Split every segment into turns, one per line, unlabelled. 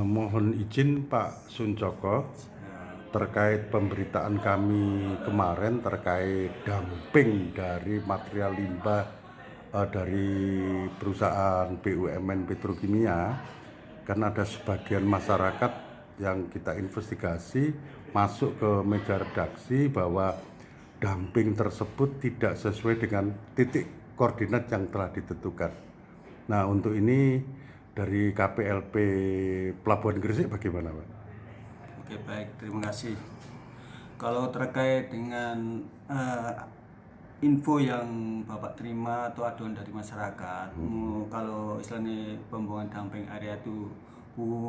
Mohon izin Pak Suncoko terkait pemberitaan kami kemarin terkait dumping dari material limbah dari perusahaan BUMN Petrokimia, karena ada sebagian masyarakat yang kita investigasi masuk ke meja redaksi bahwa dumping tersebut tidak sesuai dengan titik koordinat yang telah ditentukan. Nah, untuk ini dari KPLP Pelabuhan Gresik bagaimana, Pak?
Oke, baik, terima kasih. Kalau terkait dengan info yang Bapak terima atau aduan dari masyarakat, kalau istilahnya pembuangan dumping area itu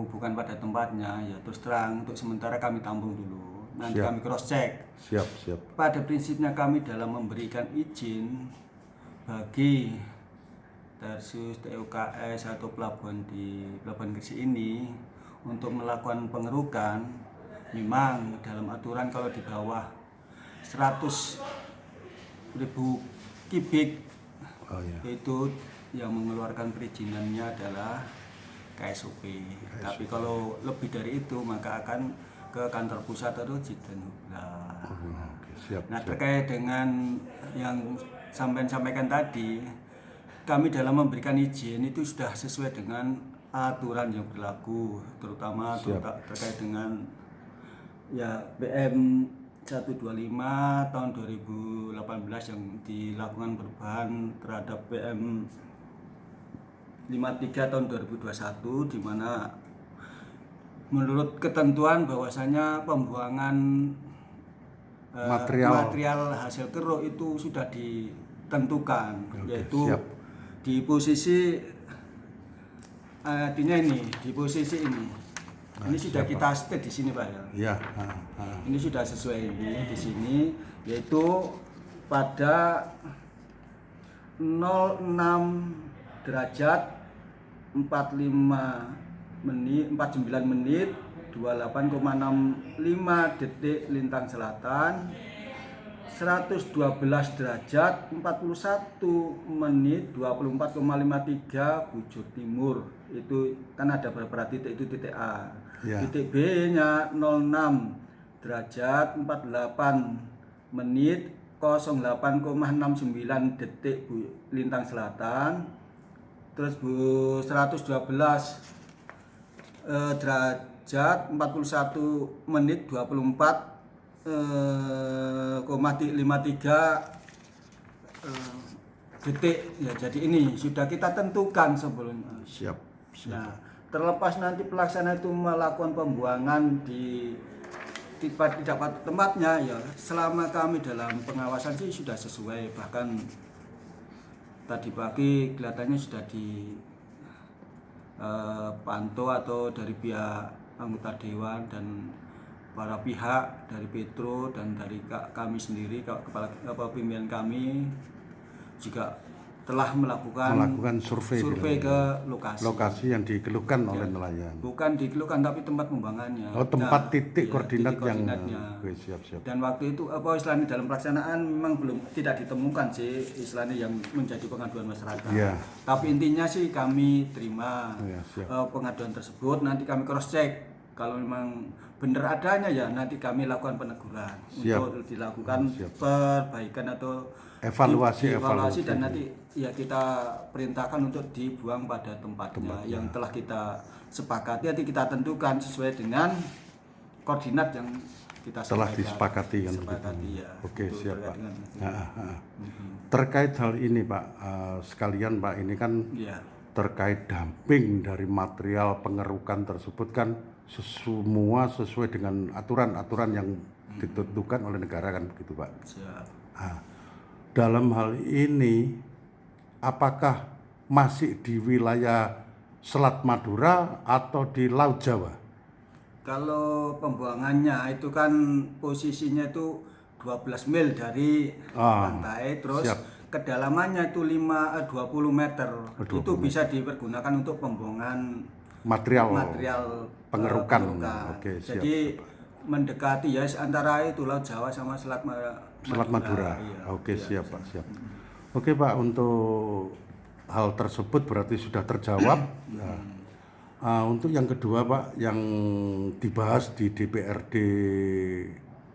bukan pada tempatnya, ya terus terang untuk sementara kami tampung dulu. Nanti kami cross check.
Siap.
Pada prinsipnya kami dalam memberikan izin bagi Tersus TUKS atau pelabuhan di Pelabuhan Gresik ini untuk melakukan pengerukan, memang dalam aturan kalau di bawah 100.000 kubik itu yang mengeluarkan perizinannya adalah KSOP. Tapi kalau lebih dari itu maka akan ke kantor pusat atau Jidenuglah. Nah, terkait dengan yang sampaikan tadi, kami dalam memberikan izin itu sudah sesuai dengan aturan yang berlaku, terutama terkait dengan ya BM 125 tahun 2018 yang dilakukan perubahan terhadap BM 53 tahun 2021, di mana menurut ketentuan bahwasanya pembuangan material hasil keruk itu sudah ditentukan, yaitu di posisi artinya di posisi ini. Ini sudah kita state di sini, Pak ya. Ini sudah sesuai ini di sini, yaitu pada 06 derajat 49 menit 28,65 detik lintang selatan, 112 derajat 41 menit 24,53 bujur timur. Itu kan ada beberapa titik, itu titik A. Titik B nya 06 derajat 48 menit 08,69 detik lintang selatan. Terus 112 derajat 41 menit 24,53 detik ya. Jadi ini sudah kita tentukan sebelumnya.
Siap.
Nah, terlepas nanti pelaksana itu melakukan pembuangan tidak pada tempatnya, ya selama kami dalam pengawasan sih sudah sesuai. Bahkan tadi pagi kelihatannya sudah dipantau atau dari pihak anggota dewan dan para pihak dari Petro dan dari kami sendiri, kepala pimpinan kami juga telah melakukan survei ke lokasi
yang dikeluhkan oleh nelayan.
Bukan dikeluhkan tapi tempat pembuangannya.
Tempat titik koordinatnya.
Siap. Dan waktu itu istilahnya dalam pelaksanaan memang tidak ditemukan sih istilahnya yang menjadi pengaduan masyarakat. Tapi intinya sih kami terima pengaduan tersebut, nanti kami cross check. Kalau memang benar adanya ya nanti kami lakukan peneguran untuk dilakukan perbaikan atau evaluasi dan nanti ya kita perintahkan untuk dibuang pada tempatnya yang telah kita sepakati. Nanti kita tentukan sesuai dengan koordinat yang kita
telah disepakati kan.
Ya.
Oke, siap Pak. Terkait hal ini Pak, sekalian Pak, ini kan terkait dumping dari material pengerukan tersebut kan semua sesuai dengan aturan-aturan yang ditentukan oleh negara kan begitu Pak.
Siap.
Dalam hal ini apakah masih di wilayah Selat Madura atau di Laut Jawa?
Kalau pembuangannya itu kan posisinya itu 12 mil dari pantai, terus kedalamannya itu 20 meter. Itu bisa dipergunakan untuk pembuangan material pengerukan.
Oke, siap.
Jadi mendekati ya antara itu Laut Jawa sama Selat Madura.
Iya, oke, siap Pak, siap. Oke Pak, untuk hal tersebut berarti sudah terjawab. Untuk yang kedua Pak, yang dibahas di DPRD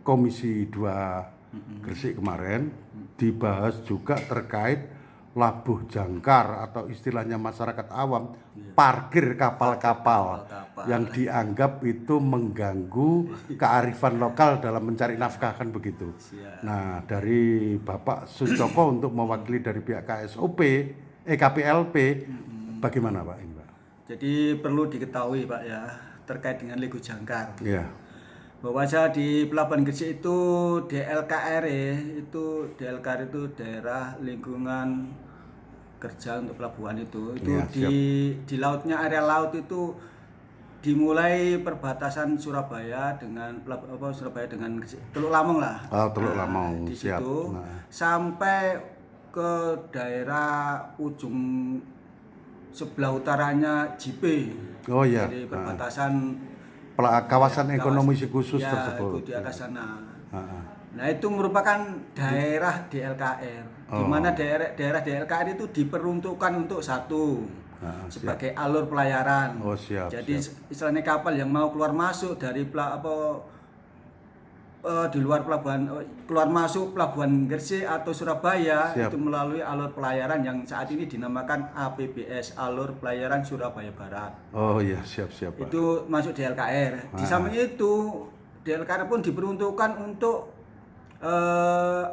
Komisi 2 Gresik kemarin, dibahas juga terkait labuh jangkar atau istilahnya masyarakat awam, parkir kapal-kapal yang dianggap itu mengganggu kearifan lokal dalam mencari nafkah, kan begitu. Nah, dari Bapak Suncoko untuk mewakili dari pihak KPLP, bagaimana Pak ini Pak?
Jadi perlu diketahui Pak ya, terkait dengan Lego Jangkar.
Iya.
Bahwa saya di Pelabuhan Gresik itu DLKR itu daerah lingkungan kerja untuk pelabuhan itu
Ya,
di lautnya, area laut itu dimulai perbatasan Surabaya dengan Surabaya dengan Gresik, Teluk Lamong lah.
Teluk Lamong,
Di
siap.
situ sampai ke daerah ujung sebelah utaranya Jipe.
Oh iya.
Jadi perbatasan
Kawasan ekonomi khusus
ya,
tersebut.
itu di atas sana. Nah, itu merupakan daerah DLKR, di mana daerah DLKR itu diperuntukkan untuk satu sebagai alur pelayaran.
Oh siap.
Jadi istilahnya kapal yang mau keluar masuk dari di luar pelabuhan, keluar masuk Pelabuhan Gresik atau Surabaya, itu melalui alur pelayaran yang saat ini dinamakan APBS, Alur Pelayaran Surabaya Barat.
Oh iya, siap Pak.
Itu masuk DLKR. Di samping itu DLKR pun diperuntukkan untuk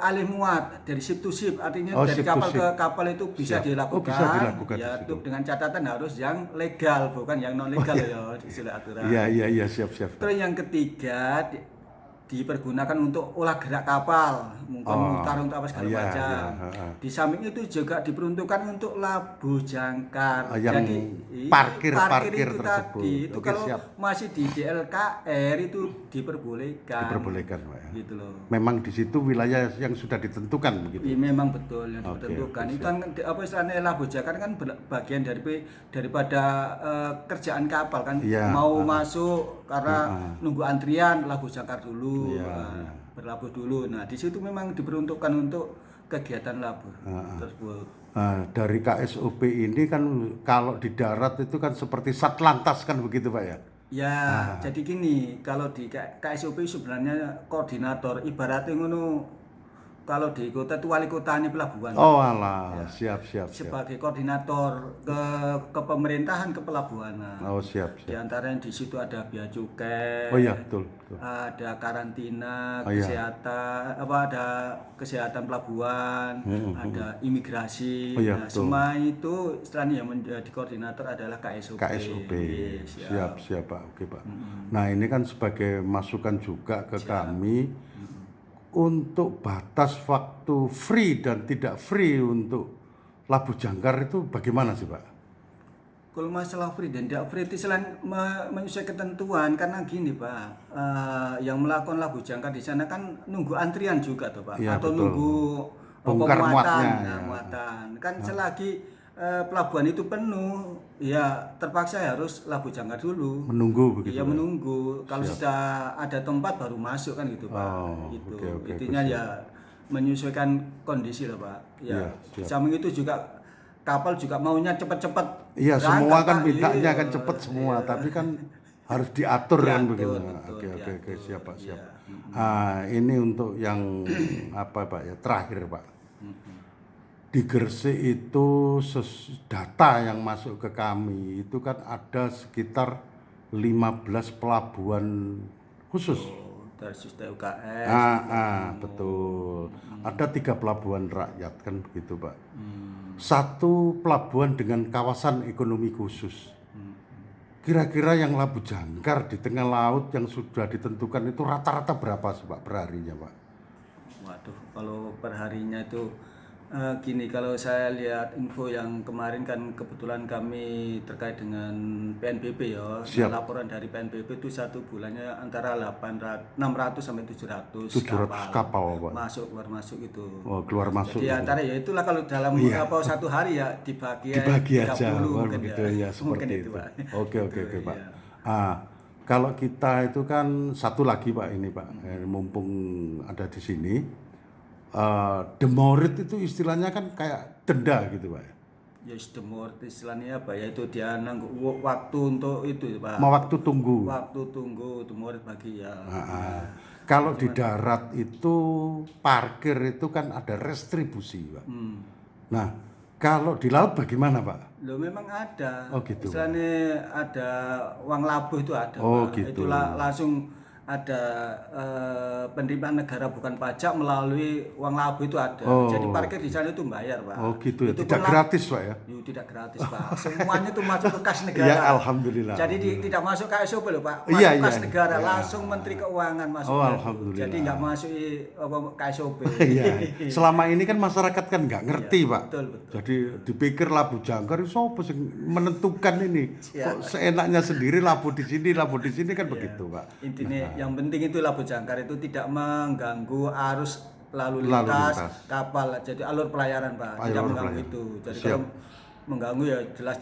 alih muat dari ship to ship, artinya dari kapal ke kapal itu bisa dilakukan.
Bisa dilakukan.
Ya, itu dengan catatan harus yang legal, bukan yang non legal ya, istilah aturan.
Iya, siap.
Terus yang ketiga dipergunakan untuk olah gerak kapal, mungkin mutar untuk apa segala macam. Di samping itu juga diperuntukkan untuk labuh jangkar.
Jadi parkir itu tersebut.
Tadi itu kalau masih di DLKR itu diperbolehkan.
Diperbolehkan, Pak ya.
Gitu loh.
Memang di situ wilayah yang sudah ditentukan begitu.
Iya, memang betul yang ditentukan. Itu kan apa istilahnya, labuh jangkar kan bagian daripada kerjaan kapal kan. Mau masuk karena nunggu antrian, labuh jangkar dulu. Berlabuh dulu. Nah, di situ memang diperuntukkan untuk kegiatan labuh tersebut.
Dari KSOP ini kan kalau di darat itu kan seperti Satlantas kan begitu Pak ya?
Ya, jadi gini, kalau di KSOP sebenarnya koordinator, ibaratnya ngono, kalau di kota itu wali kotanya pelabuhan.
Oh alah, ya. siap.
Sebagai koordinator ke pemerintahan ke pelabuhan.
Oh siap.
Di antaranya di situ ada bea cukai.
Oh iya betul.
Ada karantina, kesehatan, ada kesehatan pelabuhan, ada imigrasi.
Nah,
semua itu istilahnya yang menjadi koordinator adalah KSOP.
Siap Pak. Oke Pak. Nah ini kan sebagai masukan juga ke kami. Untuk batas waktu free dan tidak free untuk labuh jangkar itu bagaimana sih Pak?
Kalau masalah free dan tidak free itu selain menyesuaikan ketentuan, karena gini Pak, yang melakukan labuh jangkar di sana kan nunggu antrian juga tuh Pak, atau betul. Nunggu
bongkar
muatan. Kan selagi pelabuhan itu penuh, ya terpaksa harus labuh jangkar dulu.
Menunggu begitu.
Ya menunggu. Kalau sudah ada tempat baru masuk kan gitu Pak. Gitu. Intinya ya menyesuaikan kondisi lah Pak. Ya. Samping itu juga kapal juga maunya cepat-cepat.
Iya, semua kan mintanya kan cepat semua, tapi kan harus diatur kan begitu. Oke, siap Pak, siap. Ini untuk yang apa Pak ya, terakhir Pak. Di Gresik itu data yang masuk ke kami itu kan ada sekitar 15 pelabuhan khusus.
Dari UKS.
Betul. Ada 3 pelabuhan rakyat kan begitu Pak. 1 pelabuhan dengan kawasan ekonomi khusus. Kira-kira yang labuh jangkar di tengah laut yang sudah ditentukan itu rata-rata berapa sih Pak perharinya Pak?
Waduh, kalau perharinya itu gini, kalau saya lihat info yang kemarin kan kebetulan kami terkait dengan PNBP ya. Laporan dari PNBP itu satu bulannya antara 600 sampai 700
kapal Pak.
Keluar masuk itu.
Oh, keluar masuk.
Jadi antara ya itulah kalau dalam satu hari ya dibagi
aja. Begitu ya seperti itu. Oke Pak. Kalau kita itu kan satu lagi Pak ini Pak, mumpung ada di sini. Demorit itu istilahnya kan kayak denda gitu Pak.
ya demur istilahnya apa ya, itu dia nanggu waktu untuk itu Pak.
Mau waktu tunggu.
Waktu tunggu demur bagi ya.
Nah, kalau di darat itu parkir itu kan ada restribusi, Pak. Nah, kalau di laut bagaimana, Pak?
Loh memang ada.
Oh, gitu,
Istilahnya ada uang labuh itu ada.
Oh,
Pak.
gitu.
Itu langsung ada penerimaan negara bukan pajak melalui uang labuh itu ada.
Oh.
Jadi parkir di sana itu bayar Pak.
Oh, gitu ya.
Itu
Tidak
pun
gratis, Pak ya?
Tidak gratis Pak. Semuanya itu masuk ke kas negara.
Ya, alhamdulillah.
Jadi tidak masuk KSOP loh Pak.
Iya,
Masuk kas
iya.
negara,
Iya.
langsung Menteri Keuangan masuk.
Oh, alhamdulillah.
Jadi nggak masuk KSOP.
Iya. Selama ini kan masyarakat kan nggak ngerti, Pak.
Betul, betul.
Jadi dipikir labu jangkar itu apa sih menentukan ini?
Iya.
Kok seenaknya sendiri labu di sini kan begitu, Pak.
Intinya yang penting itu labu jangkar itu tidak mengganggu arus lalu
Lalu
lintas
lintas.
kapal, jadi alur pelayaran Pak, tidak
Alur
mengganggu
pelayaran.
itu. Jadi
Siap.
kalau mengganggu ya jelas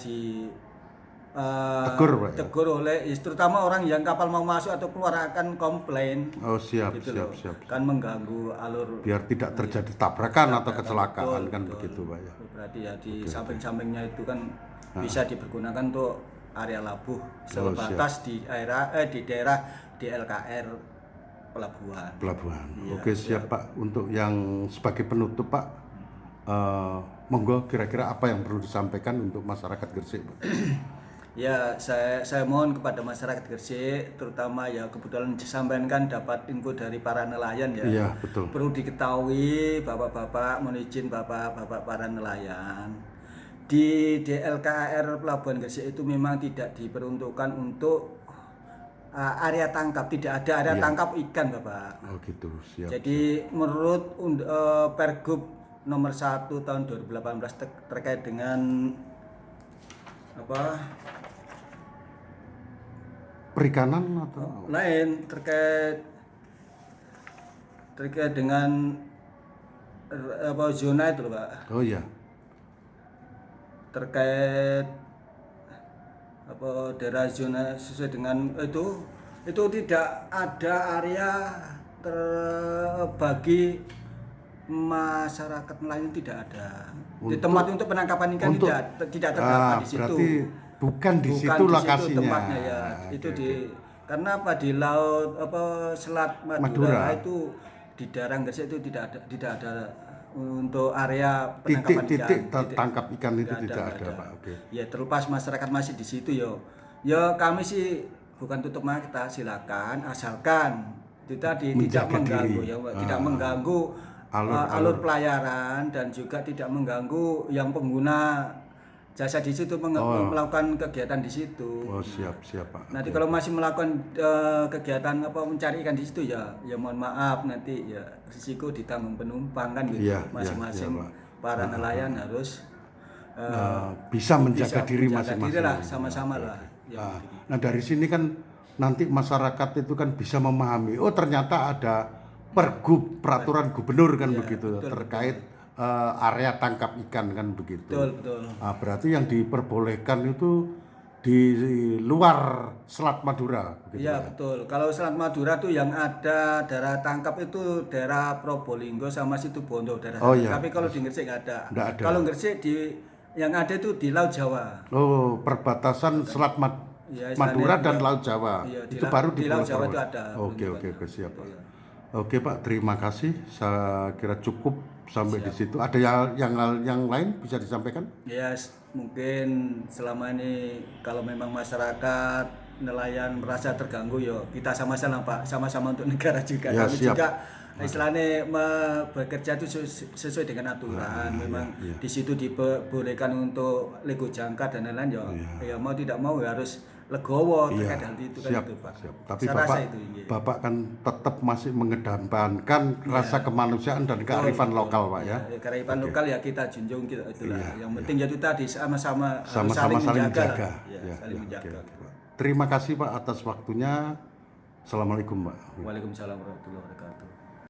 Tegur, Pak, ya?
tegur oleh terutama orang yang kapal mau masuk atau keluar akan komplain.
Oh, siap,
Gitu
siap,
loh.
siap.
Kan mengganggu alur
Biar tidak terjadi tabrakan atau kecelakaan
betul,
kan
betul.
begitu, Pak ya.
Berarti ya di samping-sampingnya itu kan bisa dipergunakan untuk area labuh sebatas di daerah DLKR pelabuhan.
Pelabuhan.
Iya,
Oke, siap Pak. Untuk yang sebagai penutup Pak, monggo kira-kira apa yang perlu disampaikan untuk masyarakat Gresik, Pak?
Ya, saya mohon kepada masyarakat Gresik, terutama ya kebetulan disampaikan dapat info dari para nelayan ya.
Iya, betul.
Perlu diketahui bapak-bapak, mohon izin bapak-bapak para nelayan. Di DLKR Pelabuhan Gresik itu memang tidak diperuntukkan untuk area tangkap, tidak ada area tangkap ikan Bapak.
Oh gitu, siap.
Jadi menurut Pergub nomor 1 tahun 2018 terkait dengan apa?
Perikanan atau
Lain terkait dengan apa zona itu loh, Pak.
Oh iya.
Terkait apa daerah zona sesuai dengan itu tidak ada area terbagi masyarakat nelayan, tidak ada. Di tempat untuk penangkapan ikan tidak terdapat di situ.
Berarti bukan di situ lokasinya.
Tempatnya ya. Itu
Oke,
di karena apa di laut apa Selat Madura itu di daerah Gresik itu tidak ada untuk area penangkapan
titik
ikan.
tangkap ikan itu
Tidak
tidak ada, Pak. Oke.
Ya terlepas masyarakat masih di situ yo. Ya kami sih bukan tutup mata, silakan asalkan itu tadi tidak
Menjaga
mengganggu
diri.
ya, tidak mengganggu alur pelayaran dan juga tidak mengganggu yang pengguna jasa di situ melakukan kegiatan di situ.
Oh, siap Pak.
Nanti kalau masih melakukan kegiatan apa mencari ikan di situ ya mohon maaf nanti ya risiko ditanggung penumpang kan gitu.
Iya,
Masing-masing
iya, Pak.
para nelayan harus
Bisa menjaga diri
menjaga
masing-masing.
diri lah, sama-sama lah. Ya,
Nah, dari sini kan nanti masyarakat itu kan bisa memahami, oh ternyata ada pergub peraturan gubernur kan begitu terkait area tangkap ikan kan begitu.
betul.
Nah, berarti yang diperbolehkan itu di luar Selat Madura begitu.
Iya betul. Kalau Selat Madura tuh yang ada daerah tangkap itu daerah Probolinggo sama Situbondo daerah.
Oh, iya.
Tapi kalau di Gresik nggak ada.
Nggak ada.
Kalau Gresik yang ada itu di Laut Jawa.
Oh, perbatasan Selat
Ya,
Madura
istilahnya
dan
juga-
Laut Jawa.
Iya,
Itu baru
di Laut Jawa itu ada.
Oke, siap, Pak.
Iya.
Oke, Pak, terima kasih. Saya kira cukup sampai di situ. Ada yang lain bisa disampaikan?
Ya, mungkin selama ini kalau memang masyarakat nelayan merasa terganggu yo kita sama-sama Pak, sama-sama untuk negara juga.
Ya,
Kami
siap.
juga istilahnya bekerja itu sesuai dengan aturan. Memang
iya.
di situ dibolehkan untuk lego jangkar dan lain-lain yo. Ya mau tidak mau ya harus legowo terkait hal itu kan
siap,
itu Pak.
siap. Tapi
Saya
Bapak,
rasa itu, iya.
Bapak kan tetap masih mengedepankan rasa kemanusiaan dan kearifan lokal, Pak ya.
Kearifan lokal ya kita junjung gitu itulah.
Iya,
Yang penting itu tadi sama-sama harus
Sama-sama saling
menjaga.
menjaga.
lah. Ya,
Ya,
saling
ya,
menjaga.
oke, Pak. Terima kasih Pak atas waktunya. Assalamualaikum, Pak.
Waalaikumsalam warahmatullahi wabarakatuh.